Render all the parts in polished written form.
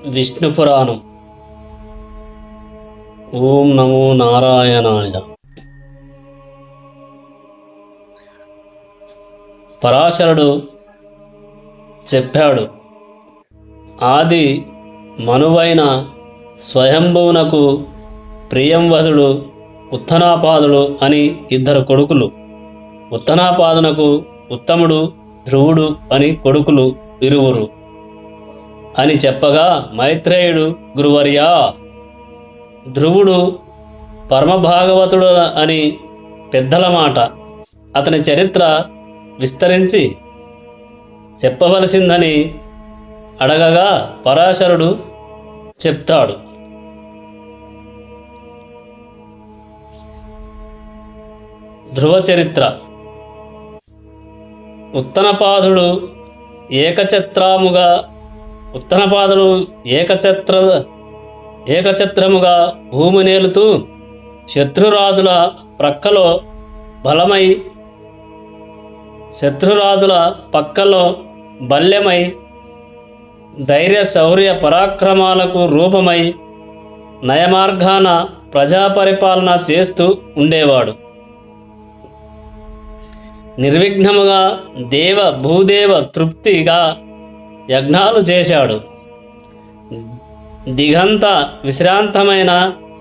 విష్ణు పురాణం. ఓం నమో నారాయణాయ. పరాశరుడు చెప్పాడు, ఆది మనువైన స్వయంభువునకు ప్రియంవదుడు ఉత్తనాపాదుడు అని ఇద్దరు కొడుకులు. ఉత్తనాపాదునకు ఉత్తముడు, ధ్రువుడు అని కొడుకులు ఇరువురు అని చెప్పగా, మైత్రేయుడు, గురువర్యా, ధ్రువుడు పరమభాగవతుడు అని పెద్దల మాట. అతని చరిత్ర విస్తరించి చెప్పవలసిందని అడగగా పరాశరుడు చెప్తాడు. ధ్రువ చరిత్ర. ఉత్తనపాదుడు ఏకఛత్రముగా భూమి నేలుతూ శత్రురాజుల పక్కలో బల్యమై ధైర్య శౌర్య పరాక్రమాలకు రూపమై నయమార్గాన ప్రజాపరిపాలన చేస్తూ ఉండేవాడు. నిర్విఘ్నముగా భూదేవ తృప్తిగా యజ్ఞాలు చేశాడు. దిగంత విశ్రాంతమైన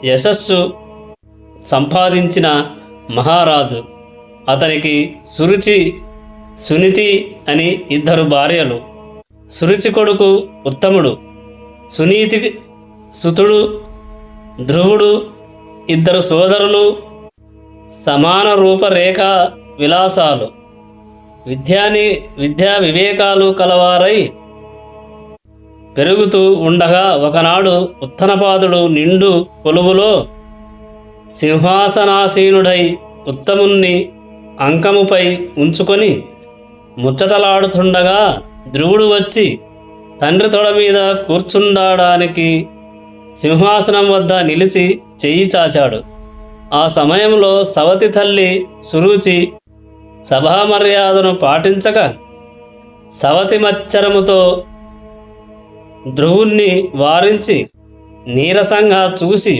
యశస్సు సంపాదించిన మహారాజు. అతనికి సురుచి, సునీతి అని ఇద్దరు భార్యలు. సురుచి కొడుకు ఉత్తముడు, సునీతి సుతుడు ధ్రువుడు. ఇద్దరు సోదరులు, సమాన రూపరేఖ విలాసాలు, విద్యా వివేకాలు కలవారై పెరుగుతూ ఉండగా, ఒకనాడు ఉత్తనపాదుడు నిండు కొలువులో సింహాసనాసీనుడై ఉత్తముణ్ణి అంకముపై ఉంచుకొని ముచ్చటలాడుతుండగా, ధ్రువుడు వచ్చి తండ్రి తొడ మీద కూర్చుండడానికి సింహాసనం వద్ద నిలిచి చెయ్యి చాచాడు. ఆ సమయంలో సవతి తల్లి సురుచి సభామర్యాదను పాటించక సవతి మచ్చరముతో ధ్రువుణ్ణి వారించి నీరసంగా చూసి,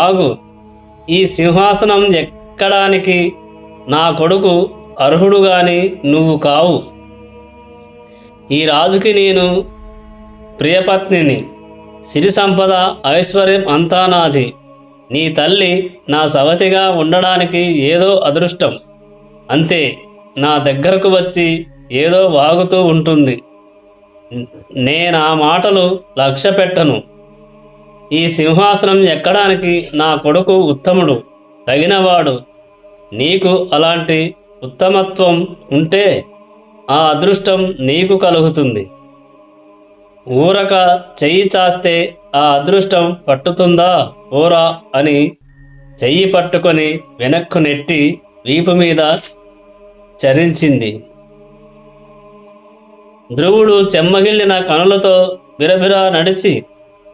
ఆగు, ఈ సింహాసనం ఎక్కడానికి నా కొడుకు అర్హుడు గాని నువ్వు కావు. ఈ రాజుకి నేను ప్రియపత్నిని, సిరి సంపద ఐశ్వర్యం అంతా నాది. నీ తల్లి నా సవతిగా ఉండడానికి ఏదో అదృష్టం, అంతే. నా దగ్గరకు వచ్చి ఏదో వాగుతూ ఉంటుంది. నేనా మాటలు లక్ష్య పెట్టను. ఈ సింహాసనం ఎక్కడానికి నా కొడుకు ఉత్తముడు, తగినవాడు. నీకు అలాంటి ఉత్తమత్వం ఉంటే ఆ అదృష్టం నీకు కలుగుతుంది. ఊరక చెయ్యి చాస్తే ఆ అదృష్టం పట్టుతుందా ఓరా అని చెయ్యి పట్టుకొని వెనక్కు నెట్టి వీపు మీద చరించింది. ధ్రువుడు చెమ్మగిల్లిన కనులతో బిరబిరా నడిచి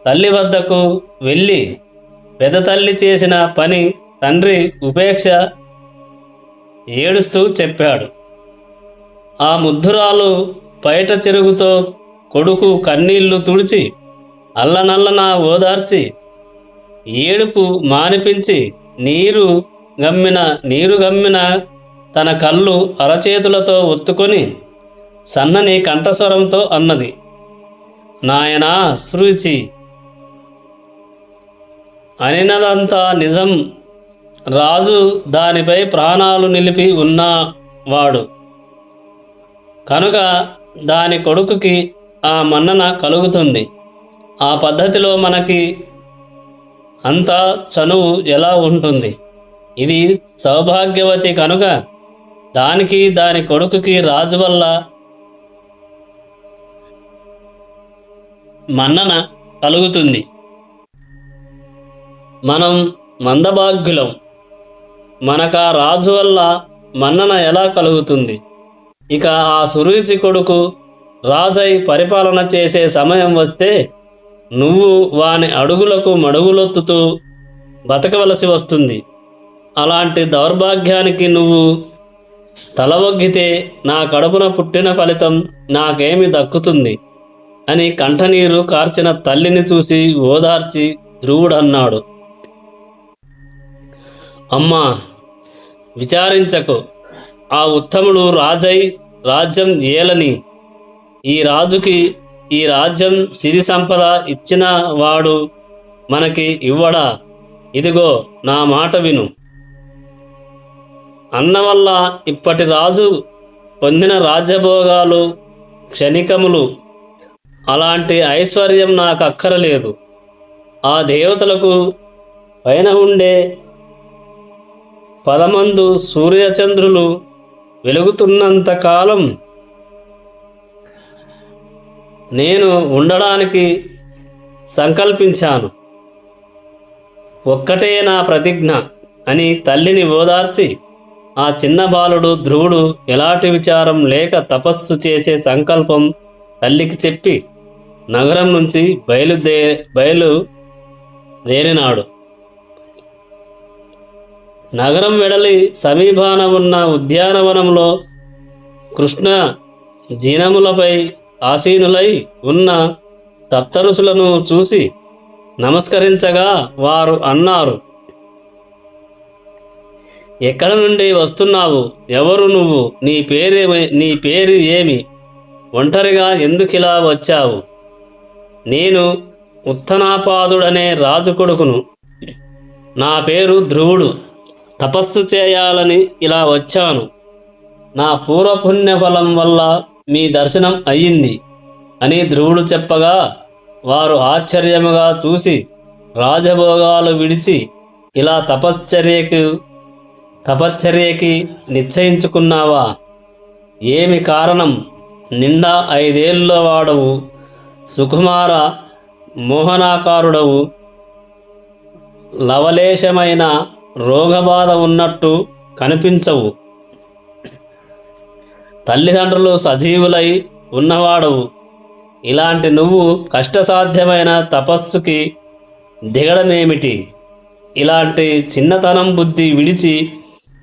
తల్లి వద్దకు వెళ్ళి, పెద్ద తల్లి చేసిన పని తండ్రి ఉపేక్ష ఏడుస్తూ చెప్పాడు. ఆ ముద్దురాలు పైట చెరుగుతో కొడుకు కన్నీళ్లు తుడిచి అల్లనల్లన ఓదార్చి ఏడుపు మానిపించి నీరు గమ్మిన తన కళ్ళు అరచేతులతో ఒత్తుకొని సన్నని కంఠస్వరంతో అన్నది, నాయనా సురుచి, అనినదంతా నిజం. రాజు దానిపై ప్రాణాలు నిలిపి ఉన్నవాడు కనుక దాని కొడుకుకి ఆ మన్నన కలుగుతుంది. ఆ పద్ధతిలో మనకి అంత చనువు ఎలా ఉంటుంది? ఇది సౌభాగ్యవతి కనుక దానికి దాని కొడుకుకి రాజు వల్ల మన్నన కలుగుతుంది. మనం మందభాగ్యులం, మనకా రాజు వల్ల మన్నన ఎలా కలుగుతుంది? ఇక ఆ సురుచి కొడుకు రాజై పరిపాలన చేసే సమయం వస్తే నువ్వు వాని అడుగులకు మడుగులొత్తుతూ బతకవలసి వస్తుంది. అలాంటి దౌర్భాగ్యానికి నువ్వు తల ఒగ్గితే నా కడుపున పుట్టిన ఫలితం నాకేమి దక్కుతుంది? అని కంఠనీరు కార్చిన తల్లిని చూసి ఓదార్చి ధ్రువుడన్నాడు, అమ్మా, విచారించకు. ఆ ఉత్తముడు రాజై రాజ్యం ఏలని ఈ రాజుకి ఈ రాజ్యం సిరి సంపద ఇచ్చిన వాడు మనకి ఇవ్వడా? ఇదిగో నా మాట విను. అన్న వల్ల ఇప్పటి రాజు పొందిన రాజ్యభోగాలు క్షణికములు. అలాంటి ఐశ్వర్యం నాకు అక్కరలేదు. ఆ దేవతలకు పైన ఉండే పదమందు సూర్యచంద్రులు వెలుగుతున్నంత కాలం నేను ఉండడానికి సంకల్పించాను. ఒక్కటే నా ప్రతిజ్ఞ అని తల్లిని ఓదార్చి ఆ చిన్న బాలుడు ధ్రువుడు ఎలాంటి విచారం లేక తపస్సు చేసే సంకల్పం తల్లికి చెప్పి నగరం నుంచి బయలుదేరినాడు. నగరం వెడలి సమీపాన ఉన్న ఉద్యానవనంలో కృష్ణ జీనములపై ఆసీనులై ఉన్న సప్తఋషులను చూసి నమస్కరించగా వారు అన్నారు, ఎక్కడ నుండి వస్తున్నావు? ఎవరు నువ్వు? నీ పేరు ఏమి? ఒంటరిగా ఎందుకిలా వచ్చావు? నేను ఉత్తనాపాదుడనే రాజు కొడుకును. నా పేరు ధ్రువుడు. తపస్సు చేయాలని ఇలా వచ్చాను. నా పూర్వపుణ్యఫలం వల్ల మీ దర్శనం అయ్యింది అని ధ్రువుడు చెప్పగా వారు ఆశ్చర్యముగా చూసి, రాజభోగాలు విడిచి ఇలా తపశ్చర్యకి నిశ్చయించుకున్నావా? ఏమి కారణం? నిండా 5 ఏళ్ళ వాడవు, సుకుమార మోహనాకారుడవు, లవలేశమైన రోగబాధ ఉన్నట్టు కనిపించవు, తల్లిదండ్రులు సజీవులై ఉన్నవాడవు. ఇలాంటి నువ్వు కష్టసాధ్యమైన తపస్సుకి దిగడమేమిటి? ఇలాంటి చిన్నతనం బుద్ధి విడిచి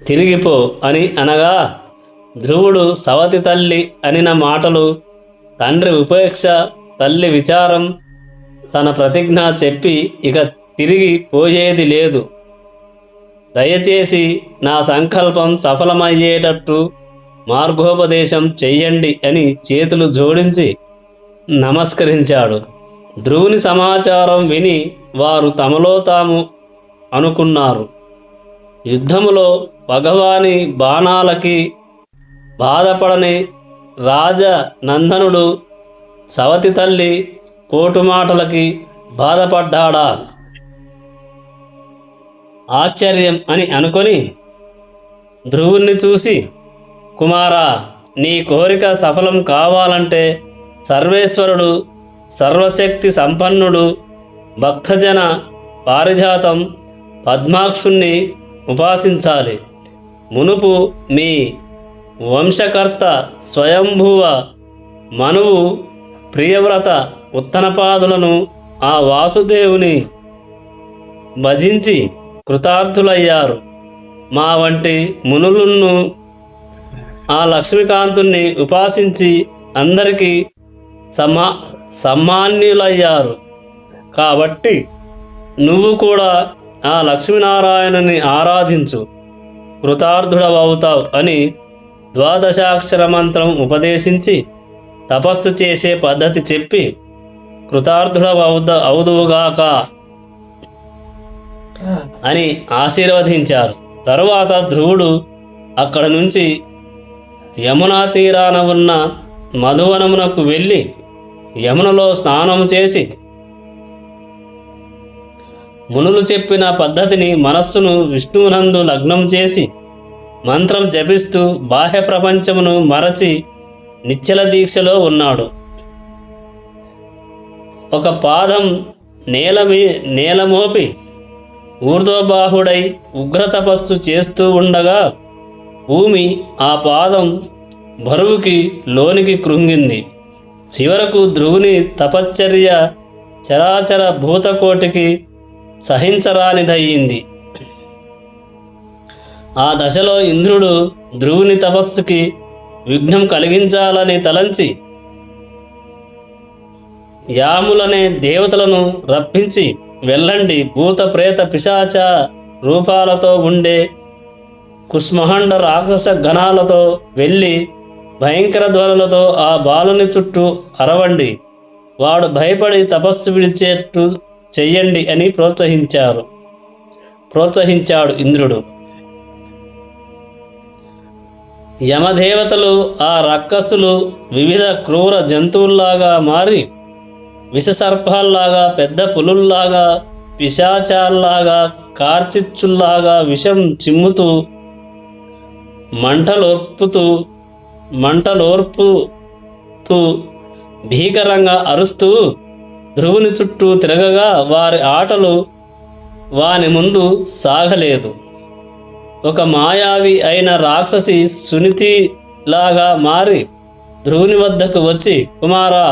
తిరిగిపో అని అనగా ధ్రువుడు సవతి తల్లి అనిన మాటలు, తండ్రి ఉపేక్ష, తల్లి విచారం, తన ప్రతిజ్ఞ చెప్పి ఇక తిరిగి పోయేది లేదు. దయచేసి నా సంకల్పం సఫలమయ్యేటట్టు మార్గోపదేశం చెయ్యండి అని చేతులు జోడించి నమస్కరించాడు. ధ్రువుని సమాచారం విని వారు తమలో తాము అనుకున్నారు, యుద్ధములో భగవాని బాణాలకి బాధపడని రాజనందనుడు సవతి తల్లి కోటుమాటలకి బాధపడ్డాడా? ఆశ్చర్యం అని అనుకొని ధ్రువుణ్ణి చూసి, కుమారా, నీ కోరిక సఫలం కావాలంటే సర్వేశ్వరుడు, సర్వశక్తి సంపన్నుడు, భక్తజన పారిజాతం పద్మాక్షుణ్ణి ఉపాసించాలి. మునుపు మీ వంశకర్త స్వయంభువ మనువు ప్రియవ్రత ఉత్తనపాదులను ఆ వాసుదేవుని భజించి కృతార్థులయ్యారు. మా వంటి మునులను ఆ లక్ష్మీకాంతుణ్ణి ఉపాసించి అందరికీ సమ్మాన్యులయ్యారు. కాబట్టి నువ్వు కూడా ఆ లక్ష్మీనారాయణుని ఆరాధించు, కృతార్థుడవవుతావు అని ద్వాదశాక్షర మంత్రం ఉపదేశించి తపస్సు చేసే పద్ధతి చెప్పి కృతార్థుడవవుదువుగాక అని ఆశీర్వదించారు. తరువాత ధ్రువుడు అక్కడ నుంచి యమునా తీరాన ఉన్న మధువనమునకు వెళ్ళి యమునలో స్నానము చేసి మునులు చెప్పిన పద్ధతిని మనస్సును విష్ణువునందు లగ్నం చేసి మంత్రం జపిస్తూ బాహ్య ప్రపంచమును మరచి నిశ్చల దీక్షలో ఉన్నాడు. ఒక పాదం నేలమోపి ఊర్ధ్వబాహుడై ఉగ్ర తపస్సు చేస్తూ ఉండగా భూమి ఆ పాదం బరువుకి లోనికి కృంగింది. చివరకు ధ్రువుని తపశ్చర్య చరాచర భూతకోటికి సహించరానిదయ్యింది. ఆ దశలో ఇంద్రుడు ధ్రువుని తపస్సుకి విఘ్నం కలిగించాలని తలంచి యాములనే దేవతలను రప్పించి వెళ్ళండి, భూత ప్రేత పిశాచ రూపాలతో ఉండే కుష్మహండ రాక్షస గణాలతో వెళ్ళి భయంకర ధ్వనులతో ఆ బాలుని చుట్టూ అరవండి, వాడు భయపడి తపస్సు విడిచేట్టు చెయ్యండి అని ప్రోత్సహించాడు ఇంద్రుడు. యమదేవతలు ఆ రక్కసులు వివిధ క్రూర జంతువుల్లాగా మారి విషసర్పాల్లాగా, పెద్ద పులుల్లాగా, పిశాచాల్లాగా, కార్చిచ్చుల్లాగా విషం చిమ్ముతూ మంటలోర్పుతూ భీకరంగా అరుస్తూ ధ్రువుని చుట్టూ తిరగగా వారి ఆటలు వాని ముందు సాగలేదు. ఒక మాయావి అయిన రాక్షసి సునీతిలాగా మారి ధ్రువుని వద్దకు వచ్చి, కుమారా,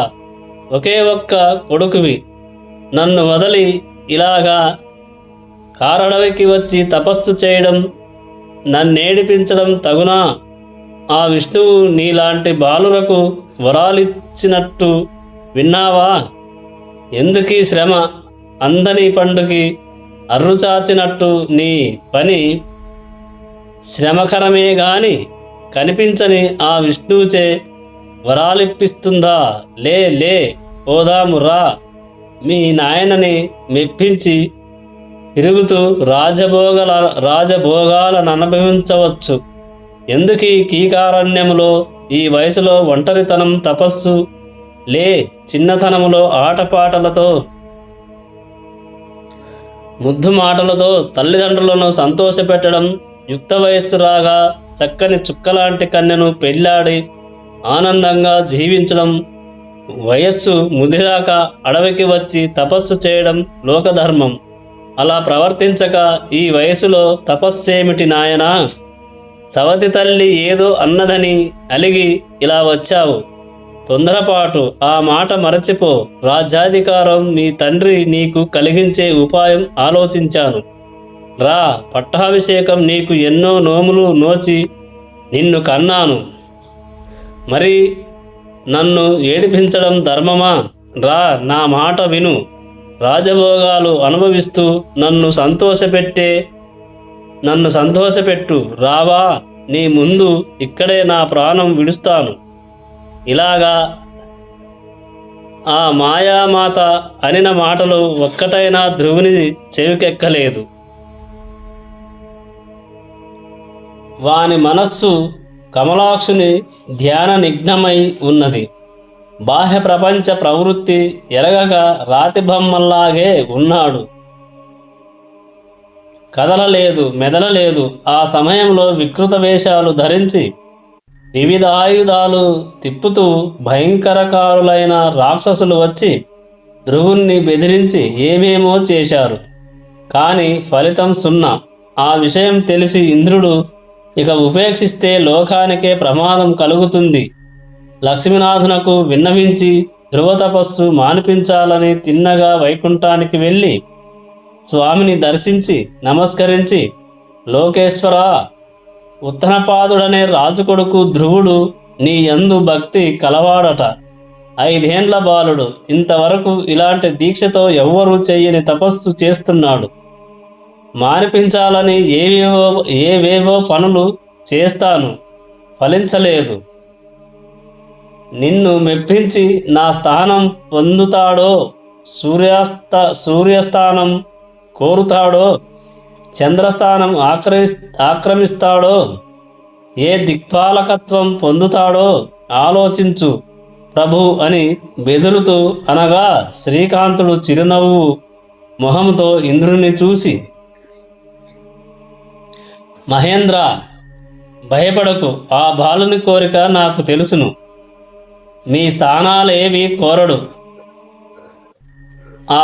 ఒకే ఒక్క కొడుకువి, నన్ను వదిలి ఇలాగా కారడవికి వచ్చి తపస్సు చేయడం, నన్నేడిపించడం తగునా? ఆ విష్ణువు నీలాంటి బాలురకు వరాలిచ్చినట్టు విన్నావా? ఎందుకీ శ్రమ? అందని పండుకి అర్రుచాచినట్టు నీ పని శ్రమకరమే గాని కనిపించని ఆ విష్ణువుచే వరాలిప్పిస్తుందా? లే లే పోదాము రా, మీ నాయనని మెప్పించి తిరుగుతూ రాజభోగాలను అనుభవించవచ్చు. ఎందుకీ కీకారణ్యములో ఈ వయసులో ఒంటరితనం, తపస్సు? లే, చిన్నతనములో ఆటపాటలతో ముద్దు మాటలతో తల్లిదండ్రులను సంతోషపెట్టడం, యుక్త వయస్సు రాగా చక్కని చుక్కలాంటి కన్యను పెళ్ళాడి ఆనందంగా జీవించడం, వయస్సు ముదిరాక అడవికి వచ్చి తపస్సు చేయడం లోకధర్మం. అలా ప్రవర్తించక ఈ వయసులో తపస్సేమిటి నాయనా? సవతి తల్లి ఏదో అన్నదని అలిగి ఇలా వచ్చావు. తొందరపాటు, ఆ మాట మరచిపో. రాజ్యాధికారం మీ తండ్రి నీకు కలిగించే ఉపాయం ఆలోచించాను. రా, పట్టాభిషేకం నీకు ఎన్నో నోములు నోచి నిన్ను కన్నాను. మరి నన్ను ఏడిపించడం ధర్మమా? రా, నా మాట విను. రాజభోగాలు అనుభవిస్తూ నన్ను సంతోషపెట్టు. రావా, నీ ముందు ఇక్కడే నా ప్రాణం విడుస్తాను. ఇలాగా ఆ మాయామాత అనిన మాటలు ఒక్కటైనా ధ్రువుని చెవికెక్కలేదు. వాని మనస్సు కమలాక్షుని ధ్యాన నిఘ్నమై ఉన్నది. బాహ్య ప్రపంచ ప్రవృత్తి ఎరగక రాతి బొమ్మల్లాగే ఉన్నాడు. కదలలేదు, మెదలలేదు. ఆ సమయంలో వికృత వేషాలు ధరించి వివిధ ఆయుధాలు తిప్పుతూ భయంకరకారులైన రాక్షసులు వచ్చి ధ్రువుణ్ణి బెదిరించి ఏమేమో చేశారు. కానీ ఫలితం సున్నా. ఆ విషయం తెలిసి ఇంద్రుడు ఇక ఉపేక్షిస్తే లోకానికే ప్రమాదం కలుగుతుంది. లక్ష్మీనాథునకు విన్నవించి ధ్రువ తపస్సు మానిపించాలని తిన్నగా వైకుంఠానికి వెళ్ళి స్వామిని దర్శించి నమస్కరించి, లోకేశ్వరా, ఉత్తనపాదుడనే రాజు కొడుకు ధ్రువుడు నీ యందు భక్తి కలవాడట. 5 ఏండ్ల బాలుడు. ఇంతవరకు ఇలాంటి దీక్షతో ఎవ్వరూ చెయ్యని తపస్సు చేస్తున్నాడు. మానిపించాలని ఏవేవో పనులు చేస్తాను, ఫలించలేదు. నిన్ను మెప్పించి నా స్థానం పొందుతాడో, సూర్యస్థానం కోరుతాడో, చంద్రస్థానం ఆక్రమిస్తాడో, ఏ దిక్పాలకత్వం పొందుతాడో ఆలోచించు ప్రభు అని బెదురుతూ అనగా శ్రీకాంతుడు చిరునవ్వు మొహంతో ఇంద్రుని చూసి, మహేంద్ర, భయపడకు. ఆ బాలుని కోరిక నాకు తెలుసును. మీ స్థానాలేవి కోరడు. ఆ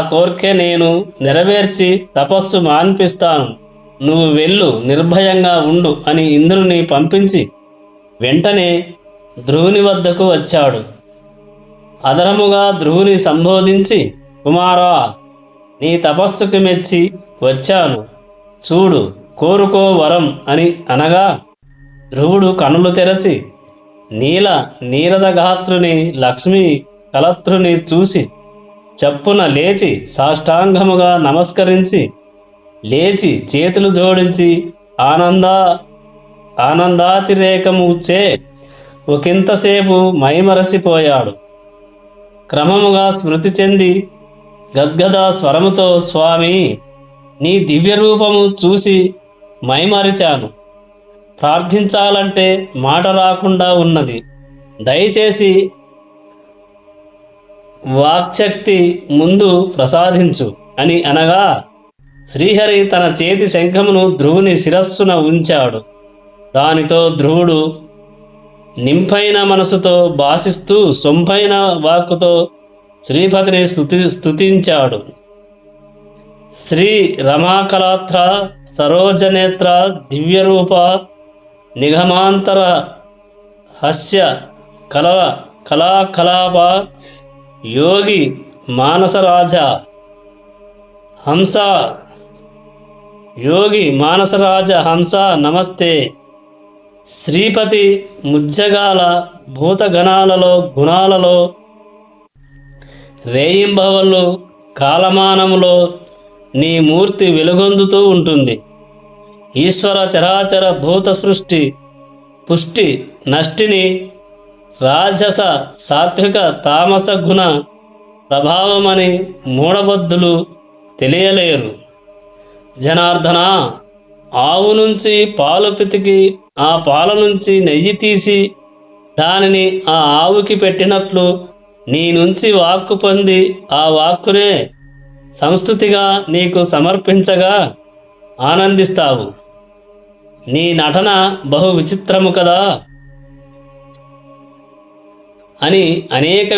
కోరిక నేను నెరవేర్చి తపస్సు మాన్పిస్తాను. నువ్వు వెళ్ళు, నిర్భయంగా ఉండు అని ఇంద్రుని పంపించి వెంటనే ధ్రువుని వద్దకు వచ్చాడు. అదరముగా ధ్రువుని సంబోధించి, కుమారా, నీ తపస్సుకు మెచ్చి వచ్చాను. చూడు, కోరుకో వరం అని అనగా ధ్రువుడు కనులు తెరచి నీరదగాత్రుని లక్ష్మీ కలత్రుని చూసి చప్పున లేచి సాష్టాంగముగా నమస్కరించి లేచి చేతులు జోడించి ఆనందాతిరేకముచే ఒకంతసేపు మైమరచిపోయాడు. క్రమముగా స్మృతి చెంది గద్గద స్వరముతో, స్వామి, నీ దివ్య రూపము చూసి మైమరిచాను. ప్రార్థించాలంటే మాట రాకుండా ఉన్నది. దయచేసి వాక్శక్తి ముందు ప్రసాదించు అని అనగా శ్రీహరి తన చేతి శంఖమును ధ్రువుని శిరస్సున ఉంచాడు. దానితో ధ్రువుడు నింపైన మనసుతో భాషిస్తూ సొంపైన వాక్కుతో శ్రీపతిని స్తుతించాడు. శ్రీ రమాకలాత్ర సరోజనేత్ర దివ్యరూప నిగమాంతర హస్య కళాకలాప యోగి మానసరాజ హంస నమస్తే. శ్రీపతి ముజ్జగాల భూతగణాలలో గుణాలలో రేయింబవళ్ళు కాలమానములో నీ మూర్తి వెలుగొందుతూ ఉంటుంది. ఈశ్వర చరాచర భూత సృష్టి పుష్టి నష్టిని రాజస సాత్విక తామస గుణ ప్రభావమని మూఢబద్ధులు తెలియలేరు. జనార్దన, ఆవు నుంచి పాలు పితికి ఆ పాల నుంచి నెయ్యి తీసి దానిని ఆ ఆవుకి పెట్టినట్లు నీ నుంచి వాక్కు పొంది ఆ వాక్కునే సంస్తుతిగా నీకు సమర్పించగా ఆనందిస్తావు. నీ నటన బహు విచిత్రము కదా అని అనేక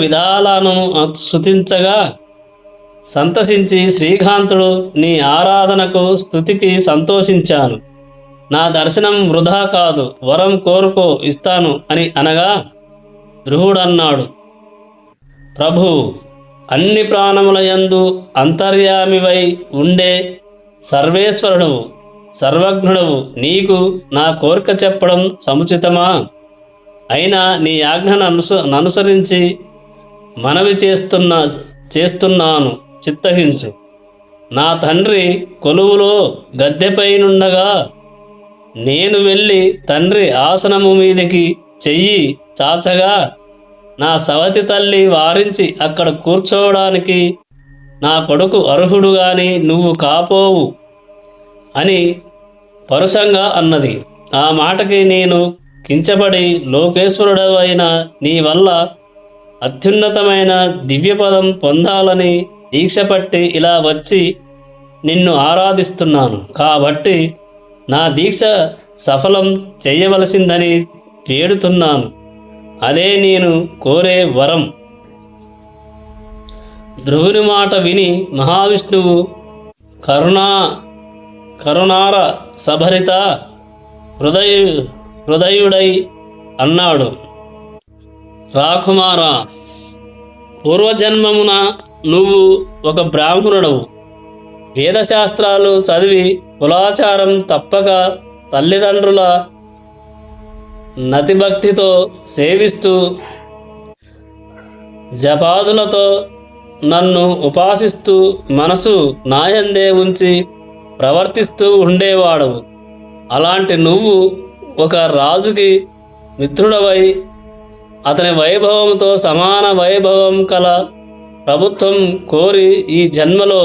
విధాలను స్తుతించగా సంతసించి శ్రీకాంతుడు, నీ ఆరాధనకు స్తుతికి సంతోషించాను. నా దర్శనం వృధా కాదు, వరం కోరుకో ఇస్తాను అని అనగా ధ్రువుడన్నాడు, ప్రభు, అన్ని ప్రాణముల యందు అంతర్యామివై ఉండే సర్వేశ్వరుడవు, సర్వజ్ఞుడవు, నీకు నా కోరిక చెప్పడం సముచితమా? అయినా నీ ఆజ్ఞను అనుసరించి మనవి చేస్తున్నాను, చిత్తహించు. నా తండ్రి కొలువులో గద్దెపైనుండగా నేను వెళ్ళి తండ్రి ఆసనము మీదకి చెయ్యి చాచగా నా సవతి తల్లి వారించి అక్కడ కూర్చోవడానికి నా కొడుకు అర్హుడు గాని నువ్వు కాపోవు అని పరుషంగా అన్నది. ఆ మాటకి నేను కించబడి లోకేశ్వరుడవైన నీ వల్ల అత్యున్నతమైన దివ్యపదం పొందాలని దీక్ష పట్టి ఇలా వచ్చి నిన్ను ఆరాధిస్తున్నాను. కాబట్టి నా దీక్ష సఫలం చేయవలసిందని వేడుతున్నాను. అదే నేను కోరే వరం. ధ్రువుని మాట విని మహావిష్ణువు కరుణార సభరిత హృదయుడై అన్నాడు, రాకుమారా, పూర్వజన్మమున నువ్వు ఒక బ్రాహ్మణుడవు. వేదశాస్త్రాలు చదివి కులాచారం తప్పక తల్లిదండ్రుల నతిభక్తితో సేవిస్తూ జపాదులతో నన్ను ఉపాసిస్తూ మనసు నాయందే ఉంచి ప్రవర్తిస్తూ ఉండేవాడవు. అలాంటి నువ్వు ఒక రాజుకి మిత్రుడవై అతని వైభవంతో సమాన వైభవం కల ప్రభుత్వం కోరి ఈ జన్మలో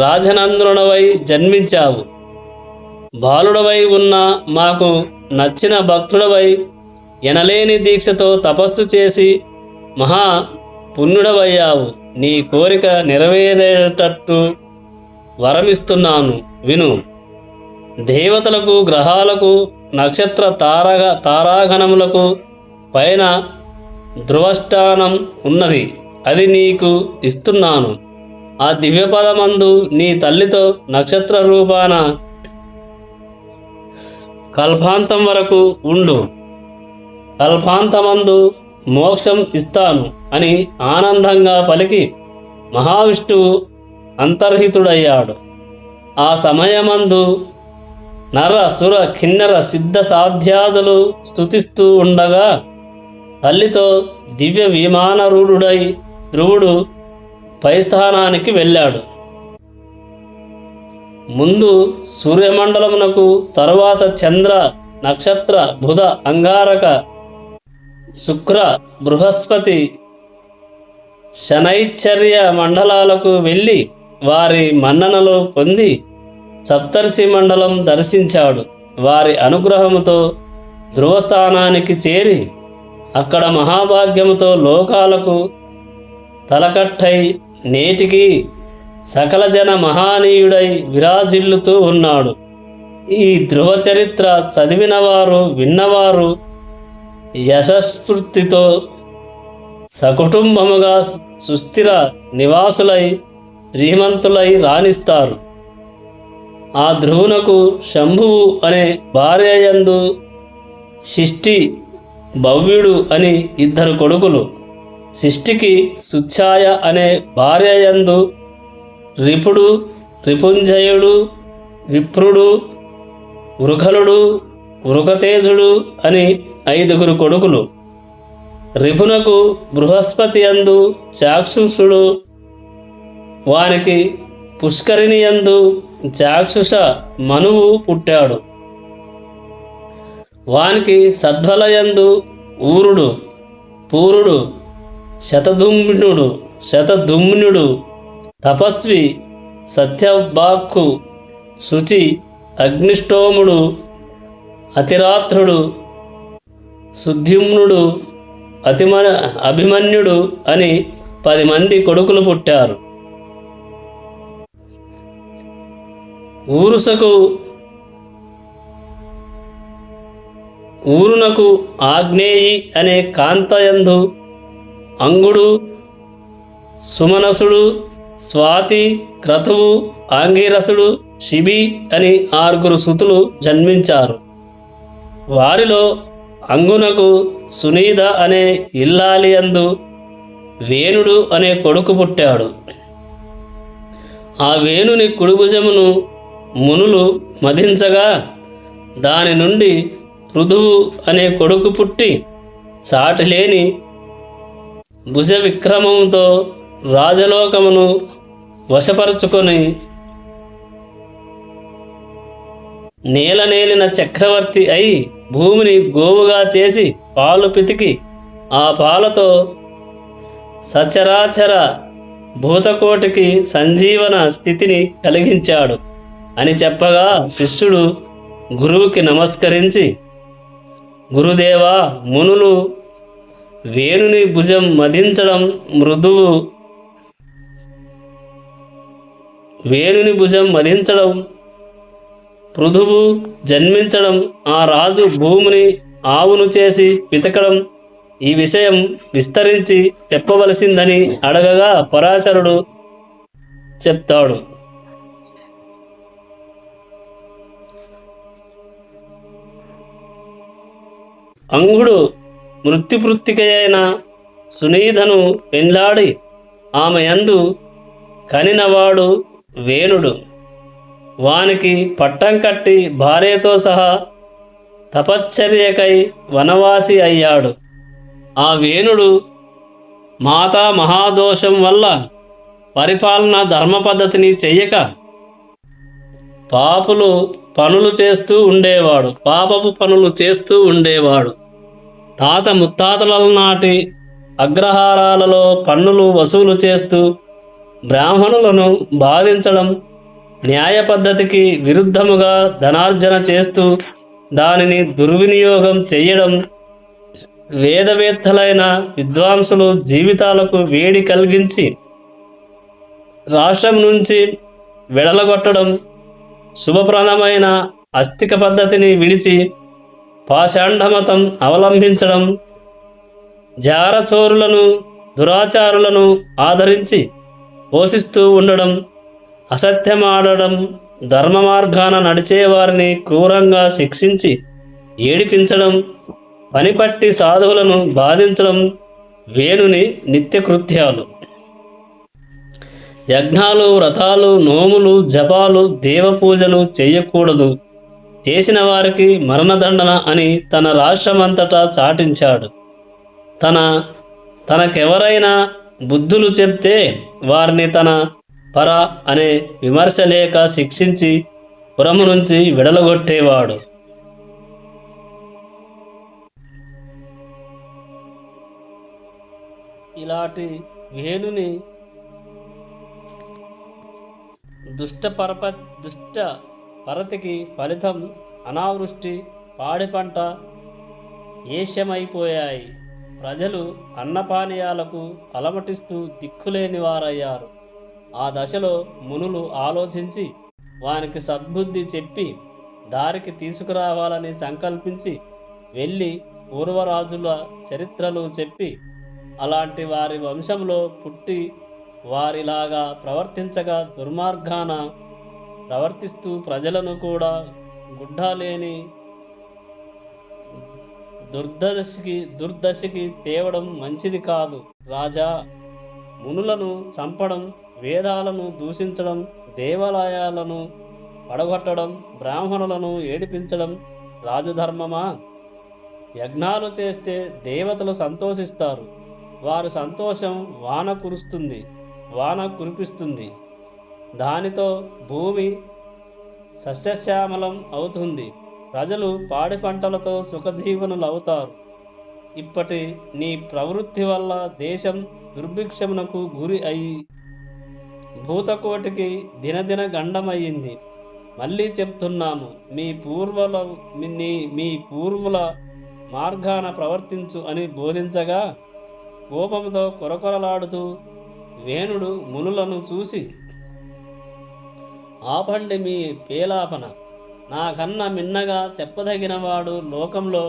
రాజనందనుడవై జన్మించావు. బాలుడవై ఉన్న మాకు నచ్చిన భక్తుడవై ఎనలేని దీక్షతో తపస్సు చేసి మహా పుణ్యుడవయ్యావు. నీ కోరిక నెరవేరేటట్టు వరమిస్తున్నాను, విను. దేవతలకు, గ్రహాలకు, నక్షత్ర తారాగణములకు పైన ధ్రువస్థానం ఉన్నది. అది నీకు ఇస్తున్నాను. ఆ దివ్యపదమందు నీ తల్లితో నక్షత్ర రూపాన కల్పాంతం వరకు ఉండు. కల్పాంతమందు మోక్షం ఇస్తాను అని ఆనందంగా పలికి మహావిష్ణువు అంతర్హితుడయ్యాడు. ఆ సమయమందు నర సుర కిన్నర సిద్ధ సాధ్యాదులు స్తుతిస్తూ ఉండగా తల్లితో దివ్య విమానరూఢుడై ధ్రువుడు పై స్థానానికి వెళ్ళాడు. ముందు సూర్యమండలమునకు, తరువాత చంద్ర, నక్షత్ర, బుధ, అంగారక, శుక్ర, బృహస్పతి, శనైశ్చర్య మండలాలకు వెళ్ళి వారి మన్ననలు పొంది సప్తర్షి మండలం దర్శించాడు. వారి అనుగ్రహముతో ధ్రువస్థానానికి చేరి అక్కడ మహాభాగ్యముతో లోకాలకు తలకట్టై నేటికి సకల జన మహానీయుడై విరాజిల్లుతూ ఉన్నాడు. ఈ ధ్రువ చరిత్ర చదివినవారు, విన్నవారు యశస్ఫూర్తితో సకుటుంబముగా సుస్థిర నివాసులై శ్రీమంతులై రాణిస్తారు. ఆ ధ్రువునకు శంభువు అనే భార్యయందు శిష్టి, భవ్యుడు అని 2 కొడుకులు. శిష్టికి సుఛాయ అనే భార్యయందు రిపుడు, రిపుంజయుడు, విప్రుడు, వృఖలుడు, వృఖతేజుడు అని 5 కొడుకులు. రిపునకు బృహస్పతి యందు చాక్షుషుడు, వానికి పుష్కరిణి యందు చాక్షుష మనువు పుట్టాడు. వానికి సడ్వలయందు ఊరుడు, పూరుడు, శతధుమ్నుడు, తపస్వి, సత్యవాక్కు, శుచి, అగ్నిష్టోముడు, అతిరాత్రుడు, సుద్యుమ్నుడు, అభిమన్యుడు అని 10 మంది కొడుకులు పుట్టారు. ఊరునకు ఆగ్నేయి అనే కాంతయందు అంగుడు, సుమనసుడు, స్వాతి, క్రతువు, ఆంగిరసుడు, శిబి అని 6 సుతులు జన్మించారు. వారిలో అంగునకు సునీద అనే ఇల్లాలియందు వేణుడు అనే కొడుకు పుట్టాడు. ఆ వేణుని కుడిభుజమును మునులు మదించగా దాని నుండి పృథువు అనే కొడుకు పుట్టి సాటిలేని భుజ విక్రమముతో రాజలోకమును వశపరుచుకొని నేలనేలిన చక్రవర్తి అయి భూమిని గోవుగా చేసి పాలు పితికి ఆ పాలతో సచరాచర భూతకోటికి సంజీవన స్థితిని కలిగించాడు అని చెప్పగా శిష్యుడు గురువుకి నమస్కరించి, గురుదేవా, మునులు వేణుని భుజం మదించడం పృథువు జన్మించడం, ఆ రాజు భూమిని ఆవును చేసి పితకడం, ఈ విషయం విస్తరించి చెప్పవలసిందని అడగగా పరాశరుడు చెప్తాడు. అంగుడు మృత్యుపృత్తికయైన సునీధను పెండ్లాడి ఆమె యందు కనినవాడు వేణుడు. వానికి పట్టం కట్టి భార్యతో సహా తపశ్చర్యకై వనవాసి అయ్యాడు. ఆ వేణుడు మాతా మహాదోషం వల్ల పరిపాలన ధర్మ పద్ధతిని చెయ్యక పాపపు పనులు చేస్తూ ఉండేవాడు. తాత ముత్తాతల నాటి అగ్రహారాలలో పన్నులు వసూలు చేస్తూ బ్రాహ్మణులను బాధించడం, న్యాయ పద్ధతికి విరుద్ధముగా ధనార్జన చేస్తూ దానిని దుర్వినియోగం చెయ్యడం, వేదవేత్తలైన విద్వాంసులు జీవితాలకు వేడి కలిగించి రాష్ట్రం నుంచి వెడలగొట్టడం, శుభప్రదమైన ఆస్తిక పద్ధతిని విడిచి పాషాండమతం అవలంబించడం, జారచోరులను దురాచారులను ఆదరించి పోషిస్తూ ఉండడం, అసత్యమాడడం, ధర్మ మార్గాన నడిచేవారిని క్రూరంగా శిక్షించి ఏడిపించడం, పనిపట్టి సాధువులను బాధించడం వేణుని నిత్యకృత్యాలు. యజ్ఞాలు, వ్రతాలు, నోములు, జపాలు, దేవపూజలు చేయకూడదు, చేసిన వారికి మరణదండన అని తన రాష్ట్రమంతటా చాటించాడు. తనకెవరైనా బుద్ధులు చెప్తే వారిని తన పర అనే విమర్శ లేక శిక్షించి పురము నుంచి విడలగొట్టేవాడు. ఇలాంటి వేణుని దుష్ట పరతికి ఫలితం అనావృష్టి, పాడి పంట ఏష్యమైపోయాయి. ప్రజలు అన్నపానీయాలకు అలమటిస్తూ దిక్కులేని వారయ్యారు. ఆ దశలో మునులు ఆలోచించి వానికి సద్బుద్ధి చెప్పి దారికి తీసుకురావాలని సంకల్పించి వెళ్ళి పూర్వరాజుల చరిత్రలు చెప్పి అలాంటి వారి వంశంలో పుట్టి వారిలాగా ప్రవర్తించగా దుర్మార్గాన ప్రవర్తిస్తూ ప్రజలను కూడా గుడ్డలేని దుర్దశకి తేవడం మంచిది కాదు రాజా. మునులను చంపడం, వేదాలను దూషించడం, దేవాలయాలను పడగొట్టడం, బ్రాహ్మణులను ఏడిపించడం రాజధర్మమా? యజ్ఞాలు చేస్తే దేవతలు సంతోషిస్తారు. వారి సంతోషం వాన కురిపిస్తుంది. దానితో భూమి సస్యశ్యామలం అవుతుంది. ప్రజలు పాడి పంటలతో సుఖజీవనులవుతారు. ఇప్పటి నీ ప్రవృత్తి వల్ల దేశం దుర్భిక్షమునకు గురి అయి భూతకోటికి దినదిన గండమయ్యింది. మళ్ళీ చెప్తున్నాము, మీ పూర్వుల మార్గాన ప్రవర్తించు అని బోధించగా కోపంతో కొరకొరలాడుతూ వేణుడు మునులను చూసి, ఆపండి మీ పేలాపన, నాకన్నా మిన్నగా చెప్పదగినవాడు లోకంలో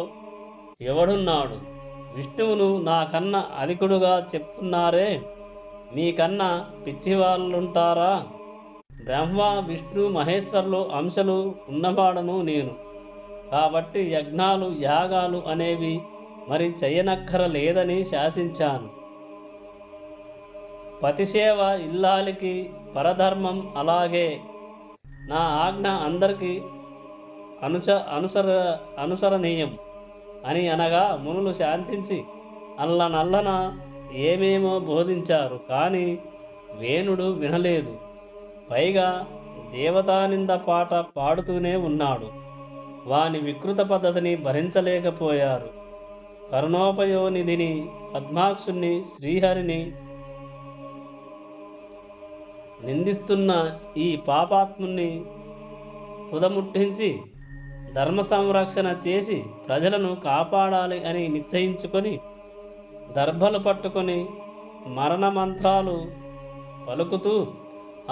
ఎవడున్నాడు? విష్ణువును నాకన్నా అధికుడుగా చెప్తున్నారే, మీకన్నా పిచ్చివాళ్ళుంటారా? బ్రహ్మ, విష్ణు, మహేశ్వరులు అంశలు ఉన్నవాడను నేను. కాబట్టి యజ్ఞాలు, యాగాలు అనేవి మరి చెయ్యనక్కర లేదని శాసించాను. పతిసేవ ఇల్లాలికి పరధర్మం, అలాగే నా ఆజ్ఞ అందరికీ అనుసరణీయం అని అనగా మునులు శాంతించి అల్లనల్లన ఏమేమో బోధించారు. కానీ వేణుడు వినలేదు. పైగా దేవతానింద పాట పాడుతూనే ఉన్నాడు. వాని వికృత పద్ధతిని భరించలేకపోయారు. కరుణోపయోనిధిని, పద్మాక్షుణ్ణి, శ్రీహరిని నిందిస్తున్న ఈ పాపాత్ముని తుదముట్టించి ధర్మ సంరక్షణ చేసి ప్రజలను కాపాడాలి అని నిశ్చయించుకొని దర్భలు పట్టుకొని మరణ మంత్రాలు పలుకుతూ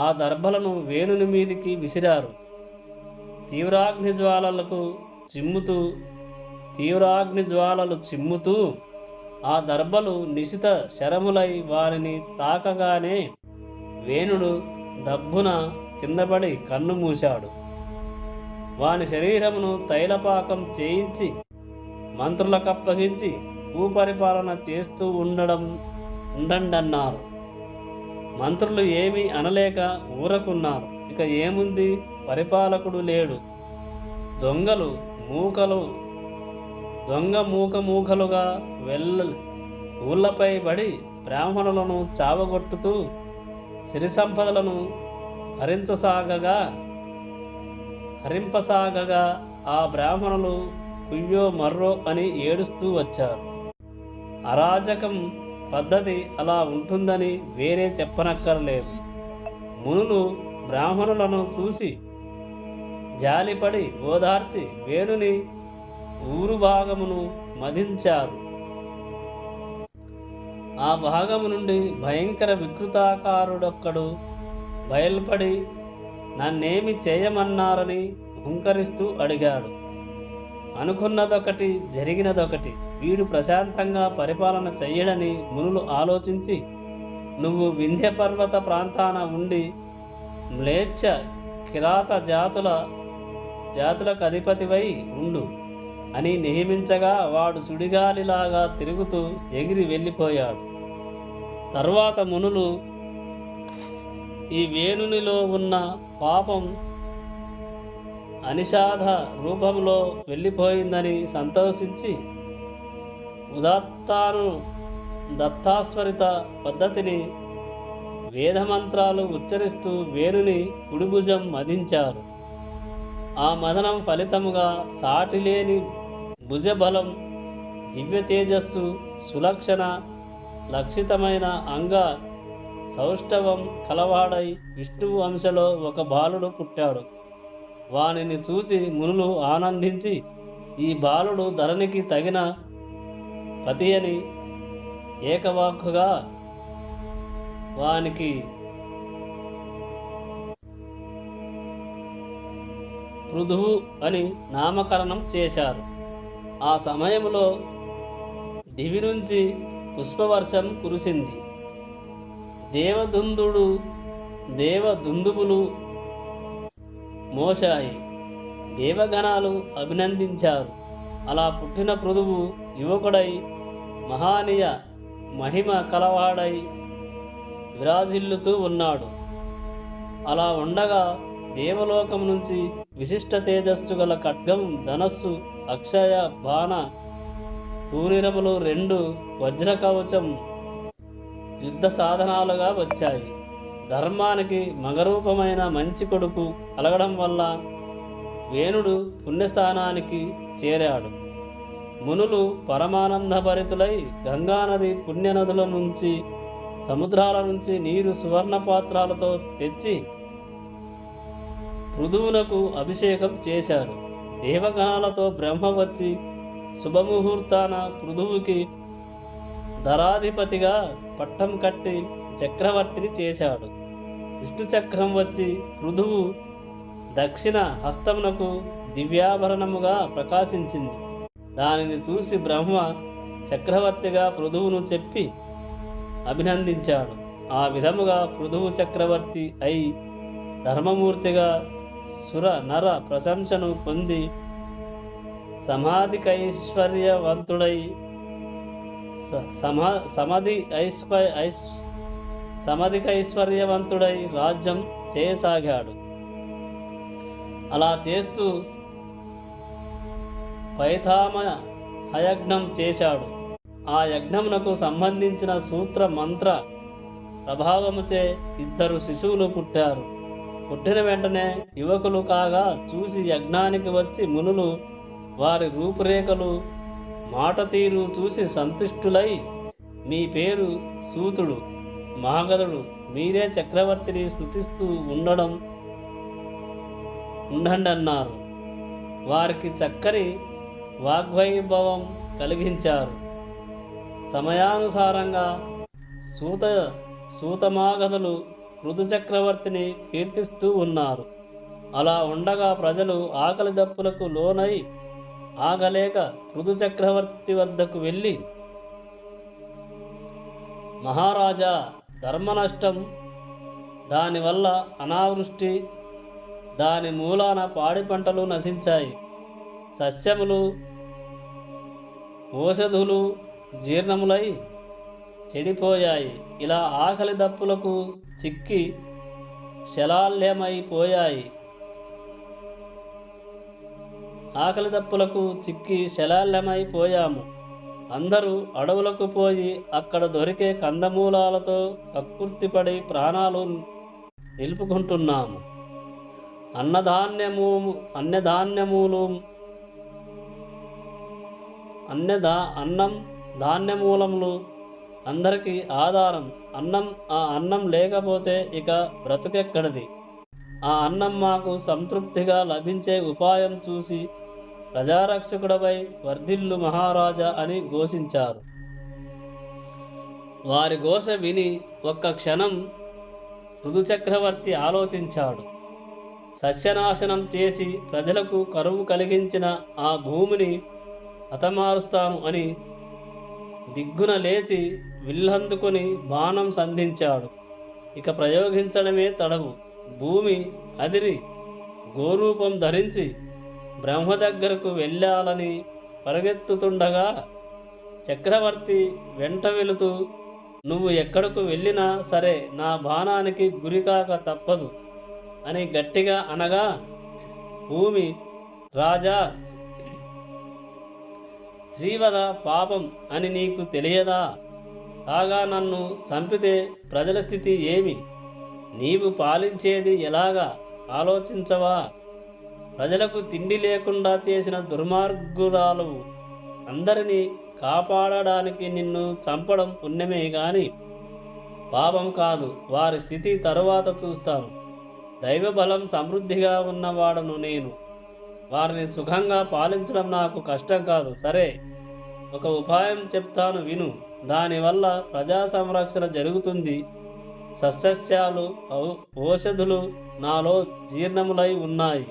ఆ దర్భలను వేణుని మీదికి విసిరారు. తీవ్రాగ్ని జ్వాలలు చిమ్ముతూ ఆ దర్భలు నిశిత శరములై వారిని తాకగానే వేణుడు దబ్బున కిందపడి కన్ను మూశాడు. వాని శరీరమును తైలపాకం చేయించి మంత్రులకప్పగించి భూపరిపాలన చేస్తూ ఉండండన్నారు. మంత్రులు ఏమీ అనలేక ఊరకున్నారు. ఇక ఏముంది, పరిపాలకుడు లేడు. దొంగ మూకలుగా ఊళ్ళపై పడి బ్రాహ్మణులను చావగొట్టుతూ సిరి సంపదలను హరింపసాగగా ఆ బ్రాహ్మణులు కుయ్యో మర్రో అని ఏడుస్తూ వచ్చారు. అరాజకం పద్ధతి అలా ఉంటుందని వేరే చెప్పనక్కర్లేదు. మునులు బ్రాహ్మణులను చూసి జాలిపడి ఓదార్చి వేణుని ఊరు భాగమును మదించారు. ఆ భాగము నుండి భయంకర వికృతాకారుడొక్కడు బయలుపడి నన్నేమి చేయమన్నారని హుంకరిస్తూ అడిగాడు. అనుకున్నదొకటి, జరిగినదొకటి. వీడు ప్రశాంతంగా పరిపాలన చెయ్యడని మునులు ఆలోచించి, నువ్వు వింధ్య పర్వత ప్రాంతాన ఉండి మ్లేచ్ఛ కిరాత జాతులకు అధిపతివై ఉండు అని నియమించగా వాడు సుడిగాలిలాగా తిరుగుతూ ఎగిరి వెళ్ళిపోయాడు. తర్వాత మునులు ఈ వేణునిలో ఉన్న పాపం అనిషాధ రూపంలో వెళ్ళిపోయిందని సంతోషించి ఉదాత్తాను దత్తాస్వరిత పద్ధతిని వేదమంత్రాలు ఉచ్చరిస్తూ వేణుని కుడిభుజం మదించారు. ఆ మదనం ఫలితముగా సాటిలేని భుజబలం, దివ్య తేజస్సు, సులక్షణ లక్షితమైన అంగ సౌష్ఠవం కలవాడై విష్ణువు అంశలో ఒక బాలుడు పుట్టాడు. వానిని చూసి మునులు ఆనందించి, ఈ బాలుడు ధరణికి తగిన పతి అని ఏకవాక్కుగా వానికి పృథువు అని నామకరణం చేశారు. ఆ సమయంలో దివి నుంచి పుష్పవర్షం కురిసింది. దేవదుందుబులు మోశాయి. దేవగణాలు అభినందించారు. అలా పుట్టిన పృథువు యువకుడై మహానీయ మహిమ కలవాడై విరాజిల్లుతూ ఉన్నాడు. అలా ఉండగా దేవలోకం నుంచి విశిష్ట తేజస్సు గల ఖడ్గం, ధనస్సు, అక్షయ బాణ, పూనిరములు, 2 వజ్రకవచం యుద్ధ సాధనాలుగా వచ్చాయి. ధర్మానికి మగరూపమైన మంచి కొడుకు కలగడం వల్ల వేణుడు పుణ్యస్థానానికి చేరాడు. మునులు పరమానందభరితులై గంగానది పుణ్యనదుల నుంచి, సముద్రాల నుంచి నీరు సువర్ణ పాత్రాలతో తెచ్చి పృథువునకు అభిషేకం చేశారు. దేవగణాలతో బ్రహ్మ వచ్చి శుభముహూర్తాన పృథువుకి ధరాధిపతిగా పట్టం కట్టి చక్రవర్తిని చేశాడు. విష్ణు చక్రం వచ్చి పృథువు దక్షిణ హస్తమునకు దివ్యాభరణముగా ప్రకాశించింది. దానిని చూసి బ్రహ్మ చక్రవర్తిగా పృథువును చెప్పి అభినందించాడు. ఆ విధముగా పృథువు చక్రవర్తి అయి ధర్మమూర్తిగా సుర నర ప్రశంసను పొంది సమాధికైశ్వర్యవంతుడై రాజ్యం చేయసాగాడు. అలా చేస్తూ పైథామ హయజ్ఞం చేశాడు. ఆ యజ్ఞమునకు సంబంధించిన సూత్ర మంత్ర ప్రభావముచే 2 శిశువులు పుట్టారు. పుట్టిన వెంటనే యువకులు కాగా చూసి యజ్ఞానికి వచ్చి మునులు వారి రూపురేఖలు, మాట తీరు చూసి సంతుష్టులై, మీ పేరు సూతుడు, మహాగధుడు, మీరే చక్రవర్తిని స్తుతిస్తూ ఉండండి అన్నారు. వారికి చక్కని వాగ్వైభవం కలిగించారు. సమయానుసారంగా సూతమాగధులు పృథు చక్రవర్తిని కీర్తిస్తూ ఉన్నారు. అలా ఉండగా ప్రజలు ఆకలి దప్పులకు లోనై ఆగలేక పృథు చక్రవర్తి వద్దకు వెళ్ళి, మహారాజా, ధర్మనష్టం, దానివల్ల అనావృష్టి, దాని మూలాన పాడి పంటలు నశించాయి, సస్యములు ఓషధులు జీర్ణములై చెడిపోయాయి. ఇలా ఆకలి దప్పులకు చిక్కి శలాల్యమైపోయాము. అందరూ అడవులకు పోయి అక్కడ దొరికే కందమూలాలతో కక్కుర్తిపడి ప్రాణాలు నిలుపుకుంటున్నాము. అన్నం ధాన్యమూలములు అందరికీ ఆధారం. ఆ అన్నం లేకపోతే ఇక బ్రతుకెక్కడిది? ఆ అన్నం మాకు సంతృప్తిగా లభించే ఉపాయం చూసి ప్రజారక్షకుడపై వర్ధిల్లు మహారాజా అని ఘోషించారు. వారి ఘోష విని ఒక్క క్షణం పృథు చక్రవర్తి ఆలోచించాడు. సస్యనాశనం చేసి ప్రజలకు కరువు కలిగించిన ఆ భూమిని హతమారుస్తాను అని దిగ్గున లేచి విల్లందుకుని బాణం సంధించాడు. ఇక ప్రయోగించడమే తడవు. భూమి అదిరి గోరూపం ధరించి బ్రహ్మ దగ్గరకు వెళ్ళాలని పరుగెత్తుతుండగా చక్రవర్తి వెంట వెళుతూ నువ్వు ఎక్కడకు వెళ్ళినా సరే నా బాణానికి గురికాక తప్పదు అని గట్టిగా అనగా భూమి, రాజా, స్త్రీవధ పాపం అని నీకు తెలియదా? కాగా నన్ను చంపితే ప్రజల స్థితి ఏమి? నీవు పాలించేది ఎలాగా ఆలోచించవా? ప్రజలకు తిండి లేకుండా చేసిన దుర్మార్గురాలు అందరినీ కాపాడడానికి నిన్ను చంపడం పుణ్యమే గాని పాపం కాదు. వారి స్థితి తరువాత చూస్తాను. దైవబలం సమృద్ధిగా ఉన్నవాడను నేను. వారిని సుఖంగా పాలించడం నాకు కష్టం కాదు. సరే, ఒక ఉపాయం చెప్తాను విను. దానివల్ల ప్రజా సంరక్షణ జరుగుతుంది. సస్యస్యాలు ఔషధులు నాలో జీర్ణములై ఉన్నాయి.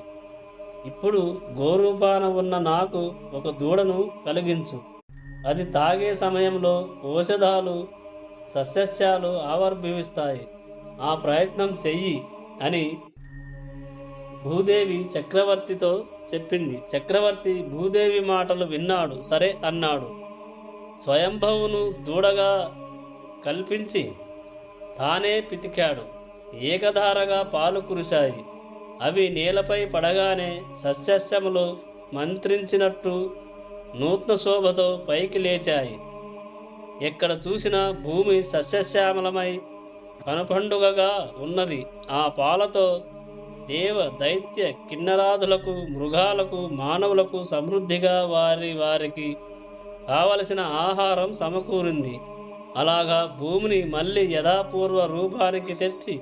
ఇప్పుడు గోరూపాన ఉన్న నాకు ఒక దూడను కలిగించు. అది తాగే సమయంలో ఔషధాలు సస్యస్యాలు ఆవిర్భవిస్తాయి. ఆ ప్రయత్నం చెయ్యి అని భూదేవి చక్రవర్తితో చెప్పింది. చక్రవర్తి భూదేవి మాటలు విన్నాడు. సరే అన్నాడు. స్వయంభవును దూడగా కల్పించి తానే పితికాడు. ఏకధారగా పాలు కురిశాయి. అవి నేలపై పడగానే సస్యశ్యములు మంత్రించినట్టు నూతన శోభతో పైకి లేచాయి. ఎక్కడ చూసినా భూమి సస్యశ్యామలమై కనుపండుగగా ఉన్నది. ఆ పాలతో దేవ, దైత్య, కిన్నరాదులకు, మృగాలకు, మానవులకు సమృద్ధిగా వారికి కావలసిన ఆహారం సమకూరింది. అలాగా భూమిని మళ్ళీ యథాపూర్వ రూపానికి తెచ్చి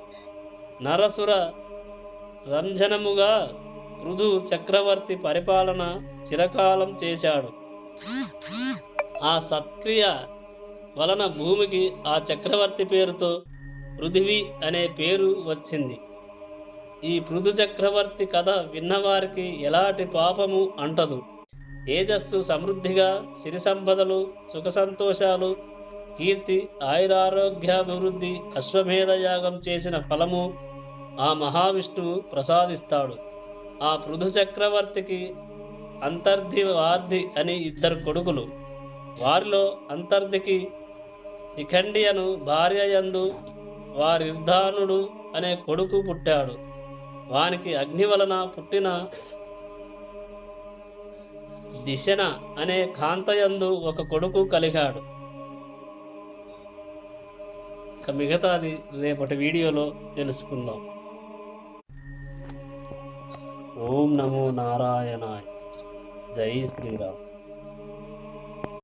నరసుర రంజనముగా పృథు చక్రవర్తి పరిపాలన చిరకాలం చేశాడు. ఆ సత్క్రియ వలన భూమికి ఆ చక్రవర్తి పేరుతో పృథివీ అనే పేరు వచ్చింది. ఈ పృథు చక్రవర్తి కథ విన్నవారికి ఎలాంటి పాపము అంటదు. తేజస్సు సమృద్ధిగా, సిరి సంపదలు, సుఖ సంతోషాలు, కీర్తి, ఆయురారోగ్యాభివృద్ధి, అశ్వమేధ యాగం చేసిన ఫలము ఆ మహావిష్ణువు ప్రసాదిస్తాడు. ఆ పృథు చక్రవర్తికి అంతర్ధి, వార్ధి అని ఇద్దరు కొడుకులు. వారిలో అంతర్ధికి శిఖండియను భార్యయందు వారిర్ధానుడు అనే కొడుకు పుట్టాడు. వానికి అగ్ని వలన పుట్టిన దిశన అనే కాంతయందు ఒక కొడుకు కలిగాడు. ఇక మిగతాది రేపటి వీడియోలో తెలుసుకుందాం. ఓం నమో నారాయణాయ. జై శ్రీరామ్.